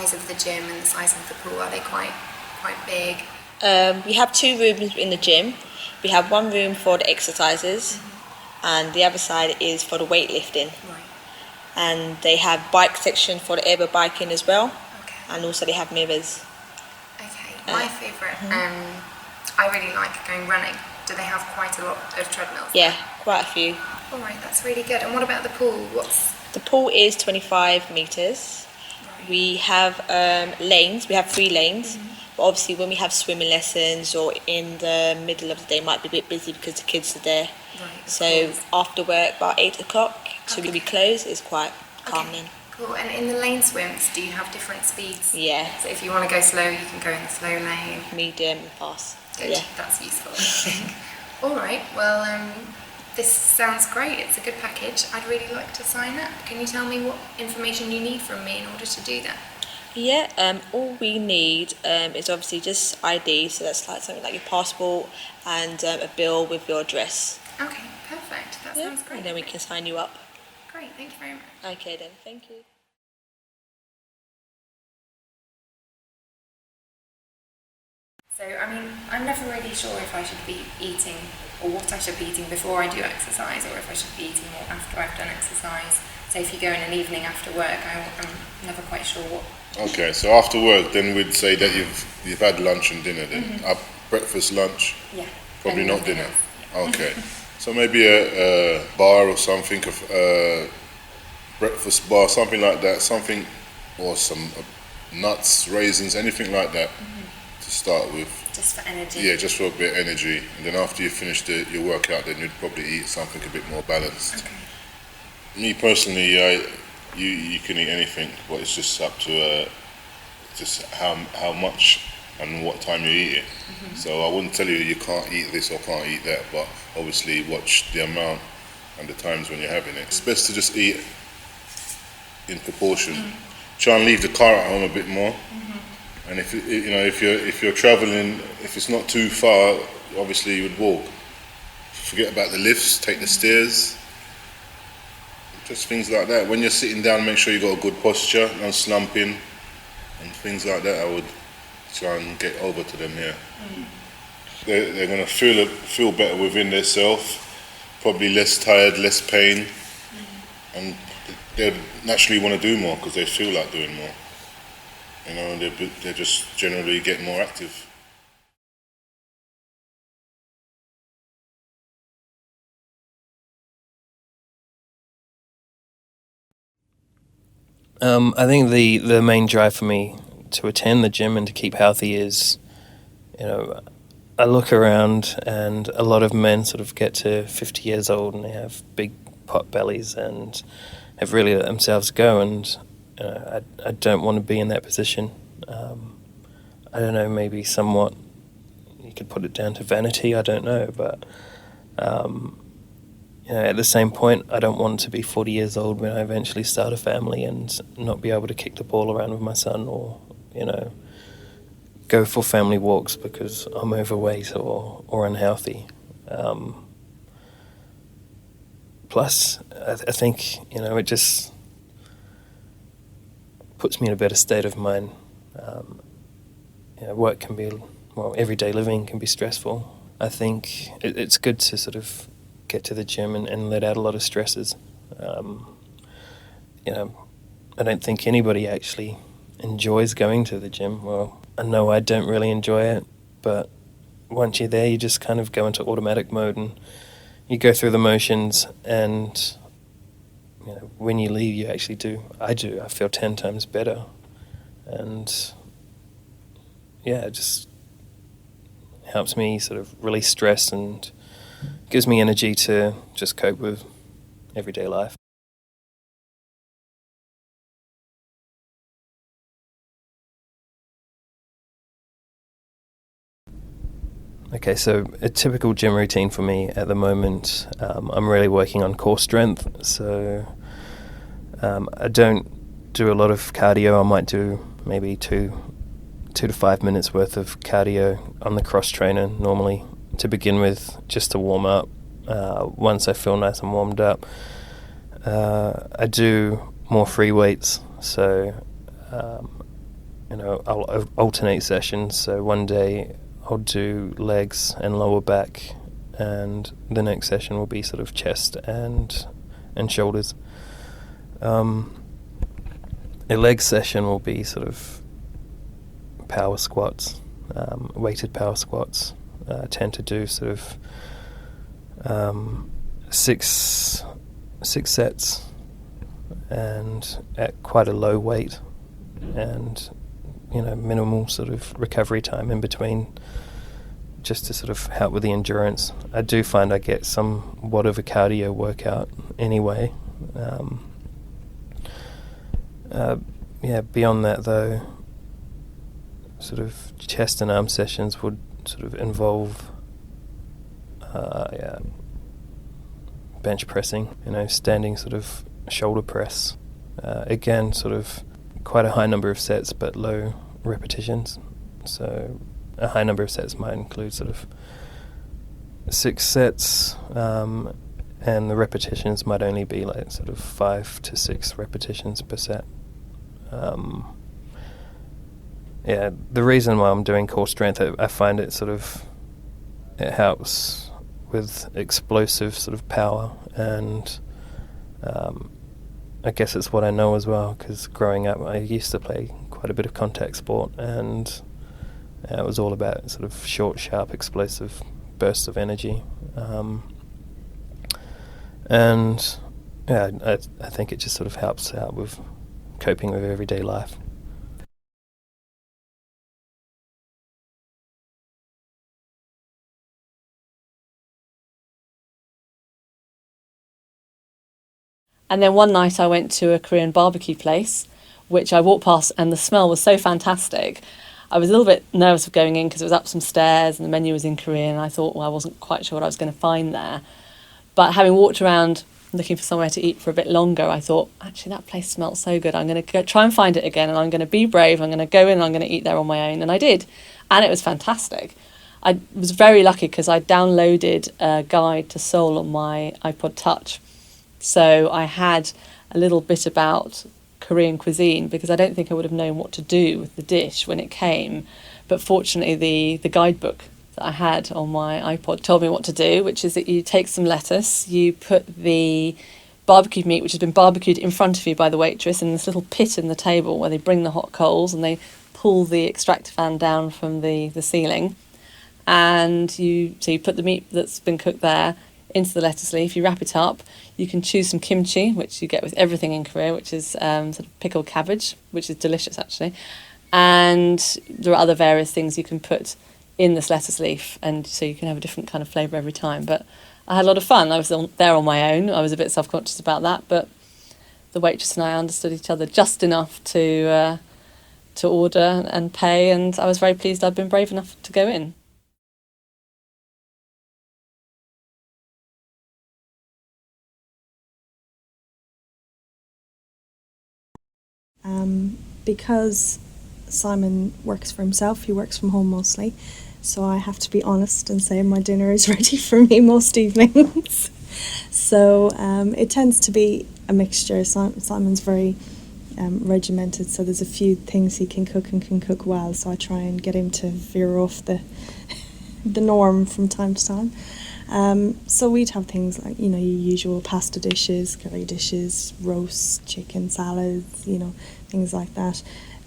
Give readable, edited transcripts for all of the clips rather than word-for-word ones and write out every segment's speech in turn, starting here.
size of the gym and the size of the pool? Are they quite big? We have 2 rooms in the gym. We have one room for the exercises, and the other side is for the weightlifting. Right. And they have bike section for the ever biking as well. Okay. And also they have mirrors. Okay. My favourite, I really like going running. Do they have quite a lot of treadmills? Yeah, quite a few. All right, that's really good. And what about the pool? The pool is 25 metres. Right. We have lanes. We have 3 lanes. But obviously when we have swimming lessons or in the middle of the day, it might be a bit busy because the kids are there. Right, so after work, about 8 o'clock, to be closed, is quite calm then. Cool. And in the lane swims, do you have different speeds? Yeah. So if you want to go slow, you can go in the slow lane. Medium and fast. Good. Yeah. That's useful, I think. All right. Well, this sounds great. It's a good package. I'd really like to sign up. Can you tell me what information you need from me in order to do that? Yeah, all we need is obviously just ID, so that's like something like your passport and a bill with your address. Okay, perfect. That sounds great. And then we can sign you up. Great, thank you very much. Okay then, thank you. So, I mean, I'm never really sure if I should be eating or what I should be eating before I do exercise, or if I should be eating more after I've done exercise. So if you go in an evening after work, I'm never quite sure what. Okay, so after work, then we'd say that you've had lunch and dinner then. Breakfast, lunch? Yeah. Probably not dinner. Yeah. Okay. So maybe a bar or something, a breakfast bar, something like that, something, or some nuts, raisins, anything like that to start with. Just for energy? Yeah, just for a bit of energy. And then after you finish your workout, then you'd probably eat something a bit more balanced. Okay. Me personally, you can eat anything, but it's just up to just how much and what time you eat it. So I wouldn't tell you can't eat this or can't eat that, but obviously watch the amount and the times when you're having it. It's best to just eat in proportion. Try and leave the car at home a bit more. And if you're traveling, if it's not too far, obviously you would walk. Forget about the lifts, take the stairs. Just things like that. When you're sitting down, make sure you got a good posture, no slumping, and things like that. I would try and get over to them here. They're going to feel better within themselves, probably less tired, less pain, and they naturally want to do more because they feel like doing more. You know, they just generally get more active. I think the main drive for me to attend the gym and to keep healthy is, I look around and a lot of men sort of get to 50 years old and they have big pot bellies and have really let themselves go, and I don't want to be in that position. I don't know, maybe somewhat you could put it down to vanity, I don't know, but at the same point, I don't want to be 40 years old when I eventually start a family and not be able to kick the ball around with my son, or, go for family walks because I'm overweight or unhealthy. Plus, I think, it just puts me in a better state of mind. Work can be, everyday living can be stressful. I think it's good to sort of get to the gym and let out a lot of stresses. I don't think anybody actually enjoys going to the gym. Well, I know I don't really enjoy it, but once you're there, you just kind of go into automatic mode and you go through the motions, and when you leave, you actually I feel 10 times better. And it just helps me sort of release stress and gives me energy to just cope with everyday life. Okay, so a typical gym routine for me at the moment, I'm really working on core strength, so I don't do a lot of cardio. I might do maybe 2 to 5 minutes worth of cardio on the cross trainer normally to begin with, just to warm up. Once I feel nice and warmed up, I do more free weights, so I'll alternate sessions. So one day I'll do legs and lower back, and the next session will be sort of chest and shoulders. A leg session will be sort of power squats, weighted power squats. I tend to do sort of six sets, and at quite a low weight, and minimal sort of recovery time in between, just to sort of help with the endurance. I do find I get somewhat of a cardio workout anyway. Beyond that though, sort of chest and arm sessions would sort of involve bench pressing, standing sort of shoulder press. Again, sort of quite a high number of sets but low repetitions. So a high number of sets might include sort of 6 sets, and the repetitions might only be like sort of 5 to 6 repetitions per set. The reason why I'm doing core strength, I find it helps with explosive sort of power, and I guess it's what I know as well, because growing up I used to play quite a bit of contact sport, and it was all about sort of short, sharp, explosive bursts of energy. I think it just sort of helps out with coping with everyday life. And then one night I went to a Korean barbecue place, which I walked past, and the smell was so fantastic. I was a little bit nervous of going in because it was up some stairs and the menu was in Korean, and I thought, I wasn't quite sure what I was going to find there. But having walked around looking for somewhere to eat for a bit longer, I thought, actually, that place smelled so good. I'm going to go try and find it again, and I'm going to be brave. I'm going to go in and I'm going to eat there on my own. And I did. And it was fantastic. I was very lucky because I downloaded a guide to Seoul on my iPod Touch. So I had a little bit about Korean cuisine, because I don't think I would have known what to do with the dish when it came. But fortunately, the guidebook that I had on my iPod told me what to do, which is that you take some lettuce, you put the barbecued meat, which has been barbecued in front of you by the waitress, in this little pit in the table where they bring the hot coals and they pull the extractor fan down from the ceiling. And you put the meat that's been cooked there into the lettuce leaf, you wrap it up. You can choose some kimchi, which you get with everything in Korea, which is sort of pickled cabbage, which is delicious actually. And there are other various things you can put in this lettuce leaf, and so you can have a different kind of flavour every time. But I had a lot of fun. I was there on my own. I was a bit self-conscious about that, but the waitress and I understood each other just enough to order and pay, and I was very pleased I'd been brave enough to go in. Because Simon works for himself, he works from home mostly, so I have to be honest and say my dinner is ready for me most evenings. So it tends to be a mixture. Simon's very regimented, so there's a few things he can cook and can cook well, so I try and get him to veer off the norm from time to time. So we'd have things like, your usual pasta dishes, curry dishes, roasts, chicken, salads, things like that.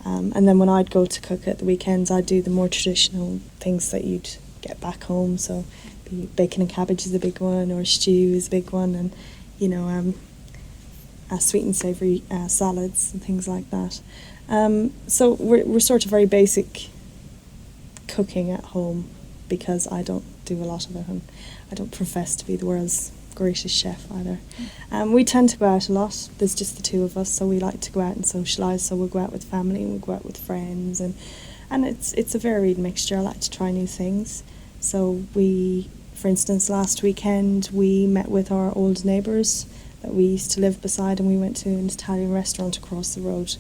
And then when I'd go to cook at the weekends, I'd do the more traditional things that you'd get back home. So bacon and cabbage is a big one, or stew is a big one, and, sweet and savoury salads and things like that. So we're sort of very basic cooking at home, because I don't do a lot of it, and I don't profess to be the world's greatest chef either. We tend to go out a lot. There's just the two of us, so we like to go out and socialise. So we'll go out with family and we'll go out with friends, and it's a varied mixture. I like to try new things. So for instance, last weekend we met with our old neighbours that we used to live beside, and we went to an Italian restaurant across the road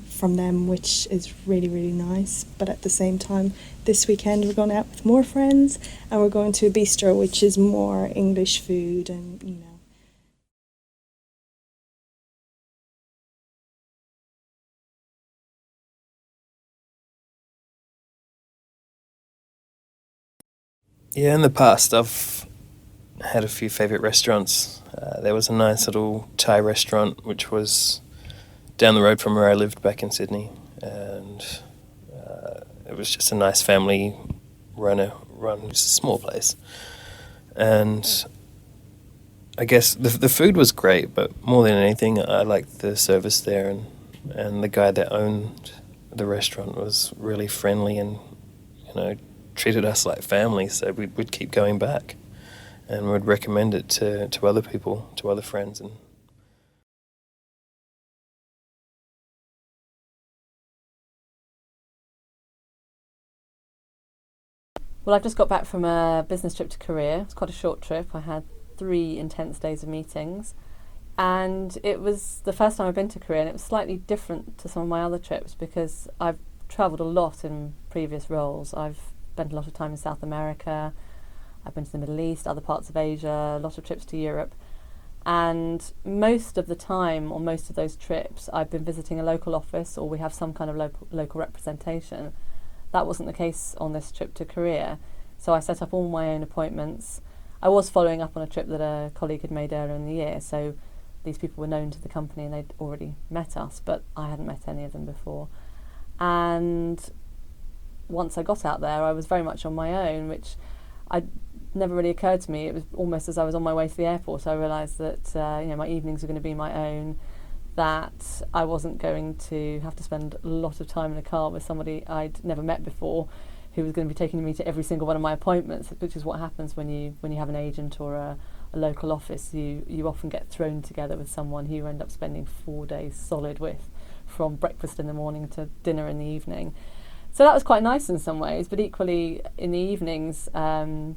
from them, which is really, really nice. But at the same time, this weekend we're going out with more friends, and we're going to a bistro, which is more English food, and Yeah, in the past I've had a few favourite restaurants. There was a nice little Thai restaurant which was down the road from where I lived back in Sydney, and it was just a nice family run. It's a small place, and I guess the food was great, but more than anything, I liked the service there, and the guy that owned the restaurant was really friendly and, treated us like family. So we'd keep going back, and would recommend it to other people, to other friends, and. Well, I've just got back from a business trip to Korea. It's quite a short trip. I had 3 intense days of meetings, and it was the first time I've been to Korea, and it was slightly different to some of my other trips because I've travelled a lot in previous roles. I've spent a lot of time in South America, I've been to the Middle East, other parts of Asia, a lot of trips to Europe, and most of the time on most of those trips I've been visiting a local office, or we have some kind of local representation. That wasn't the case on this trip to Korea, so I set up all my own appointments. I was following up on a trip that a colleague had made earlier in the year, so these people were known to the company and they'd already met us, but I hadn't met any of them before. And once I got out there, I was very much on my own, which never really occurred to me. It was almost as I was on my way to the airport, I realised that my evenings were going to be my own, that I wasn't going to have to spend a lot of time in a car with somebody I'd never met before, who was going to be taking me to every single one of my appointments, which is what happens when you have an agent or a local office. You often get thrown together with someone who you end up spending 4 days solid with, from breakfast in the morning to dinner in the evening. So that was quite nice in some ways, but equally in the evenings, I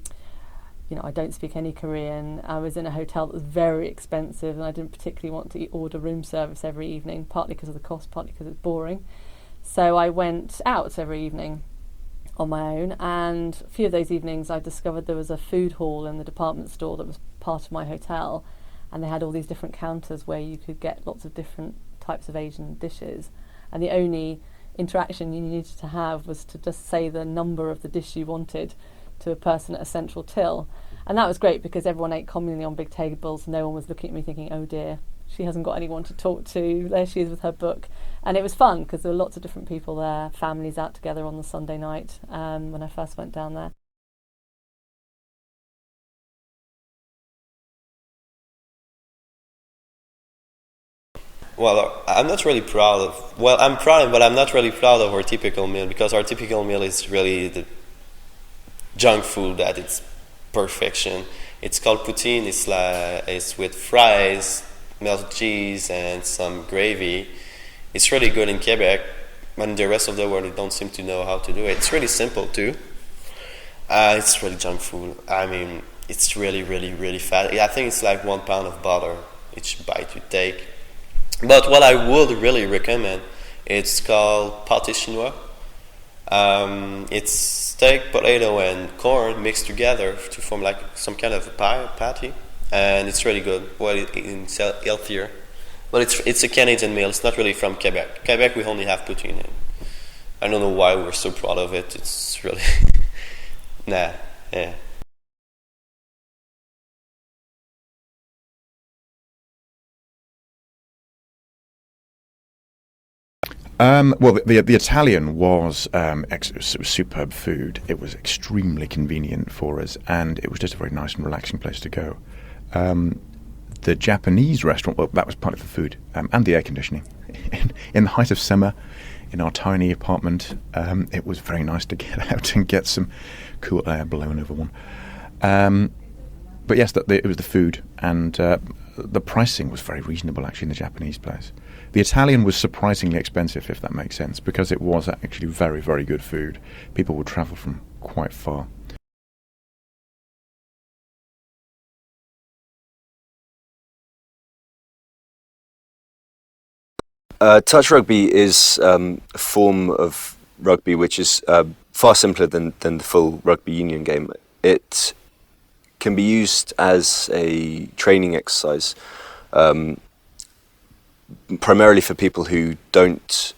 don't speak any Korean. I was in a hotel that was very expensive, and I didn't particularly want to order room service every evening, partly because of the cost, partly because it's boring. So I went out every evening on my own, and a few of those evenings I discovered there was a food hall in the department store that was part of my hotel, and they had all these different counters where you could get lots of different types of Asian dishes, and the only interaction you needed to have was to just say the number of the dish you wanted to a person at a central till. And that was great because everyone ate communally on big tables. No one was looking at me thinking, oh dear, she hasn't got anyone to talk to, there she is with her book. And it was fun because there were lots of different people there, families out together on the Sunday night when I first went down there. Well, I'm not really proud of, I'm proud, but I'm not really proud of our typical meal, because our typical meal is really the junk food that it's perfection. It's called poutine. It's with fries, melted cheese, and some gravy. It's really good in Quebec, and the rest of the world they don't seem to know how to do it. It's really simple too. It's really junk food. I mean, it's really, really, really fat. I think it's like 1 pound of butter each bite you take. But what I would really recommend, it's called pâté chinois. It's steak, potato, and corn mixed together to form like some kind of a patty, and it's really good. Well, it's healthier, but it's a Canadian meal. It's not really from Quebec. Quebec, we only have poutine. And I don't know why we're so proud of it. It's really yeah. Well, the Italian was superb food. It was extremely convenient for us, and it was just a very nice and relaxing place to go. The Japanese restaurant, well, that was part of the food and the air conditioning. In the height of summer, in our tiny apartment, it was very nice to get out and get some cool air blown over one. But yes, it was the food, and the pricing was very reasonable actually in the Japanese place. The Italian was surprisingly expensive, if that makes sense, because it was actually very, very good food. People would travel from quite far. Touch rugby is a form of rugby which is far simpler than the full rugby union game. It can be used as a training exercise, primarily for people who don't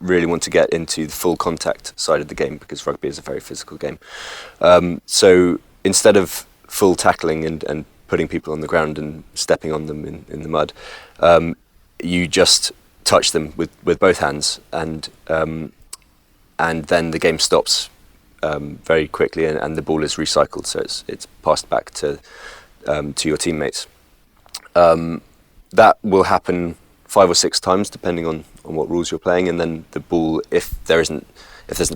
really want to get into the full contact side of the game, because rugby is a very physical game. So instead of full tackling and putting people on the ground and stepping on them in the mud, you just touch them with both hands, and then the game stops very quickly, and the ball is recycled, so it's passed back to your teammates. That will happen 5 or 6 times depending on what rules you're playing, and then the ball, if there's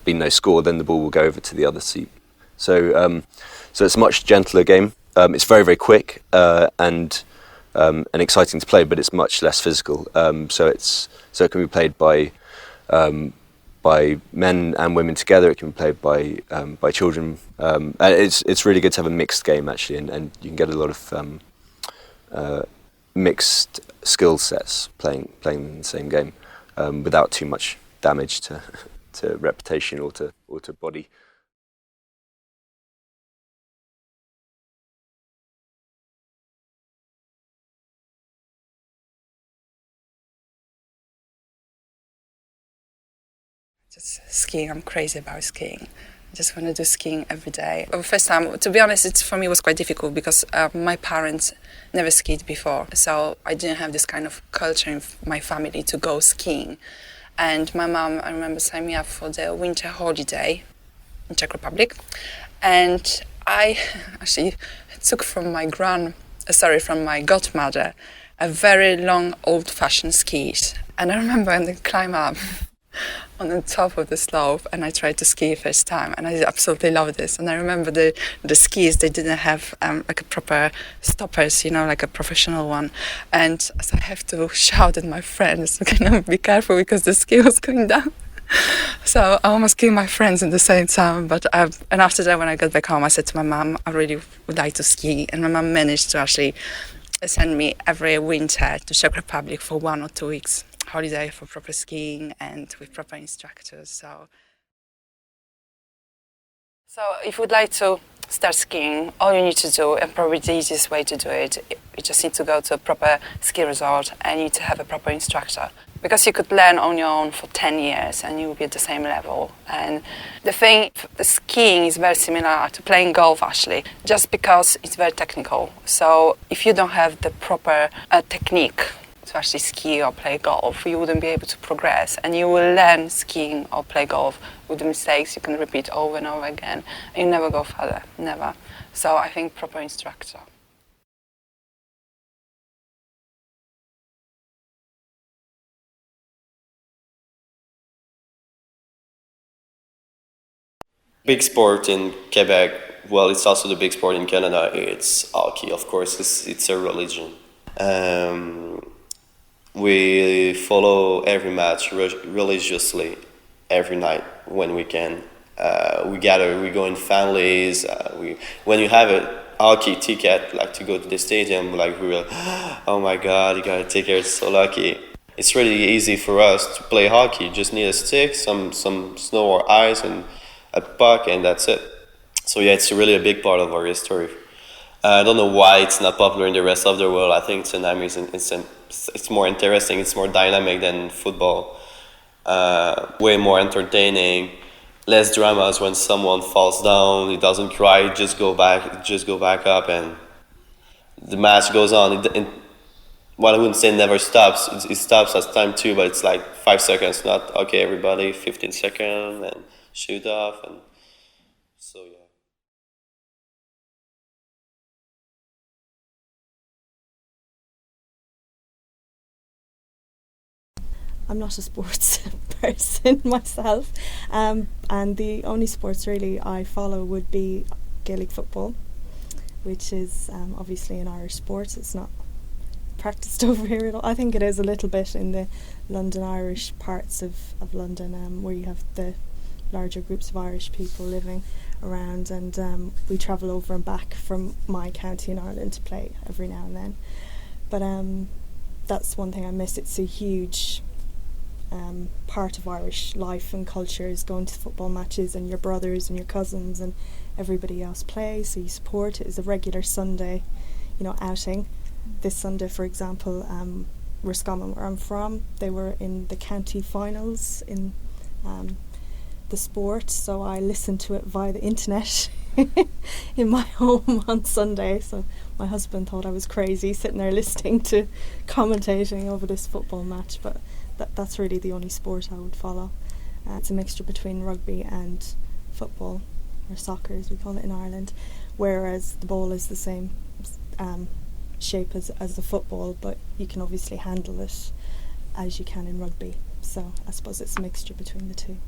been no score, then the ball will go over to the other seat. So it's a much gentler game. It's very, very quick and exciting to play, but it's much less physical. So it can be played by men and women together. It can be played by children. And it's really good to have a mixed game, actually, and you can get a lot of mixed skill sets playing in the same game without too much damage to reputation or to body. Just skiing, I'm crazy about skiing. I just want to do skiing every day. The first time, to be honest, for me it was quite difficult because my parents never skied before. So I didn't have this kind of culture in my family to go skiing. And my mom, I remember, signed me up for the winter holiday in Czech Republic. And I actually took from my godmother a very long old-fashioned skis. And I remember when they climb up on the top of the slope, and I tried to ski first time, and I absolutely loved this. And I remember the skis, they didn't have like a proper stoppers, like a professional one. And so I have to shout at my friends, be careful, because the ski was going down. So I almost killed my friends at the same time. And after that, when I got back home, I said to my mum, I really would like to ski. And my mum managed to actually send me every winter to Czech Republic for 1 or 2 weeks holiday for proper skiing and with proper instructors. So if you'd like to start skiing, all you need to do, and probably the easiest way to do it, you just need to go to a proper ski resort and you need to have a proper instructor. Because you could learn on your own for 10 years and you will be at the same level. And the skiing is very similar to playing golf, actually, just because it's very technical. So if you don't have the proper technique to actually ski or play golf, you wouldn't be able to progress, and you will learn skiing or play golf with the mistakes you can repeat over and over again, and you never go further, never. So I think proper instructor. Big sport in Quebec, well, it's also the big sport in Canada, it's hockey, of course, it's a religion. We follow every match religiously every night when we can. We gather, we go in families. When you have a hockey ticket, like to go to the stadium, like we will, oh my God, you got a ticket, it's so lucky. It's really easy for us to play hockey. You just need a stick, some snow or ice, and a puck, and that's it. So yeah, it's really a big part of our history. I don't know why it's not popular in the rest of the world. I think it's more interesting, it's more dynamic than football. Way more entertaining, less dramas when someone falls down, he doesn't cry, just go back up, and the match goes on. Well, I wouldn't say never stops, it stops as time too, but it's like 5 seconds, not, okay, everybody, 15 seconds, and shoot off, and so yeah. I'm not a sports person myself, and the only sports really I follow would be Gaelic football, which is obviously an Irish sport. It's not practiced over here at all. I think it is a little bit in the London Irish parts of London, where you have the larger groups of Irish people living around, and we travel over and back from my county in Ireland to play every now and then. But that's one thing I miss. It's a huge part of Irish life and culture, is going to football matches, and your brothers and your cousins and everybody else play, so you support it. It's a regular Sunday outing. This Sunday, for example, Roscommon, where I'm from, they were in the county finals in the sport, so I listened to it via the internet in my home on Sunday. So my husband thought I was crazy sitting there listening to commentating over this football match, but that's really the only sport I would follow. It's a mixture between rugby and football, or soccer as we call it in Ireland, whereas the ball is the same shape as the football, but you can obviously handle it as you can in rugby. So I suppose it's a mixture between the two.